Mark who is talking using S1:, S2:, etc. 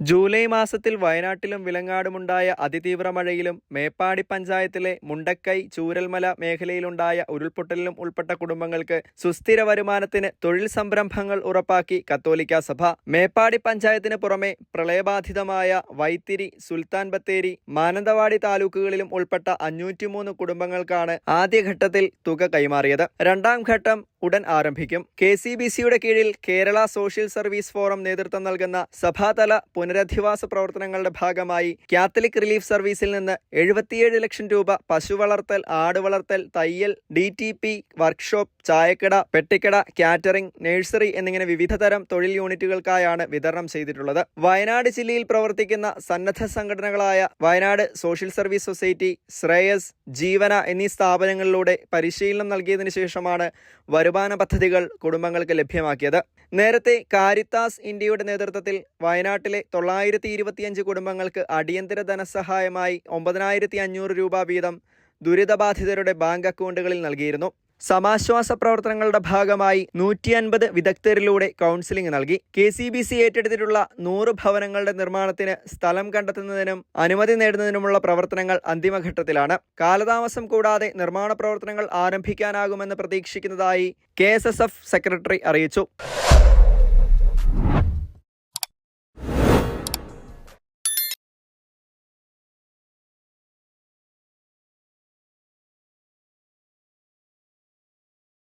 S1: July മാസത്തിൽ വയനാട്ടിലും വിലങ്ങാടുമുണ്ടായ അതിതീവ്ര മഴയിലും മേപ്പാടി പഞ്ചായത്തിലെ മുണ്ടക്കൈ ചൂരൽമല മേഖലയിലുണ്ടായ ഉരുൾപൊട്ടലിലും ഉൾപ്പെട്ട കുടുംബങ്ങൾക്ക് സുസ്ഥിര വരുമാനത്തിന് തൊഴിൽ സംരംഭങ്ങൾ ഉറപ്പാക്കി കത്തോലിക്കാ സഭ. മേപ്പാടി പഞ്ചായത്തിന് പുറമെ പ്രളയബാധിതമായ വൈത്തിരി, സുൽത്താൻ ബത്തേരി, മാനന്തവാടി താലൂക്കുകളിലും ഉൾപ്പെട്ട 503 കുടുംബങ്ങൾക്കാണ് ആദ്യഘട്ടത്തിൽ തുക കൈമാറിയത്. രണ്ടാം ഘട്ടം ഉടൻ ആരംഭിക്കും. KCBCയുടെ കീഴിൽ കേരള സോഷ്യൽ സർവീസ് ഫോറം നേതൃത്വം നൽകുന്ന സഭാതല പുനരധിവാസ പ്രവർത്തനങ്ങളുടെ ഭാഗമായി കാത്തലിക് റിലീഫ് സർവീസിൽ നിന്ന് 77 ലക്ഷം രൂപ പശുവളർത്തൽ, ആടുവളർത്തൽ, തയ്യൽ, DTP വർക്ക്ഷോപ്പ്, ചായക്കട, പെട്ടിക്കട, കാറ്ററിംഗ്, നഴ്സറി എന്നിങ്ങനെ വിവിധ തരം തൊഴിൽ യൂണിറ്റുകൾക്കായാണ് വിതരണം ചെയ്തിട്ടുള്ളത്. വയനാട് ജില്ലയിൽ പ്രവർത്തിക്കുന്ന സന്നദ്ധ സംഘടനകളായ Wayanad social service society, Shreyas, Jeevana എന്നീ സ്ഥാപനങ്ങളിലൂടെ പരിശീലനം നൽകിയതിനു ശേഷമാണ് വരുമാന പദ്ധതികൾ കുടുംബങ്ങൾക്ക് ലഭ്യമാക്കിയത്. നേരത്തെ കാരിത്താസ് ഇന്ത്യയുടെ നേതൃത്വത്തിൽ വയനാട്ടിലെ 925 കുടുംബങ്ങൾക്ക് അടിയന്തര ധനസഹായമായി 9500 രൂപ വീതം ദുരിതബാധിതരുടെ ബാങ്ക് അക്കൗണ്ടുകളിൽ നൽകിയിരുന്നു. സമാശ്വാസ പ്രവർത്തനങ്ങളുടെ ഭാഗമായി 150 വിദഗ്ധരിലൂടെ കൗൺസിലിംഗ് നൽകി. KCBC ഏറ്റെടുത്തിട്ടുള്ള 100 ഭവനങ്ങളുടെ നിർമ്മാണത്തിന് സ്ഥലം കണ്ടെത്തുന്നതിനും അനുമതി നേടുന്നതിനുമുള്ള പ്രവർത്തനങ്ങൾ അന്തിമഘട്ടത്തിലാണ്. കാലതാമസം കൂടാതെ നിർമ്മാണ പ്രവർത്തനങ്ങൾ ആരംഭിക്കാനാകുമെന്ന് പ്രതീക്ഷിക്കുന്നതായി KSSF സെക്രട്ടറി അറിയിച്ചു.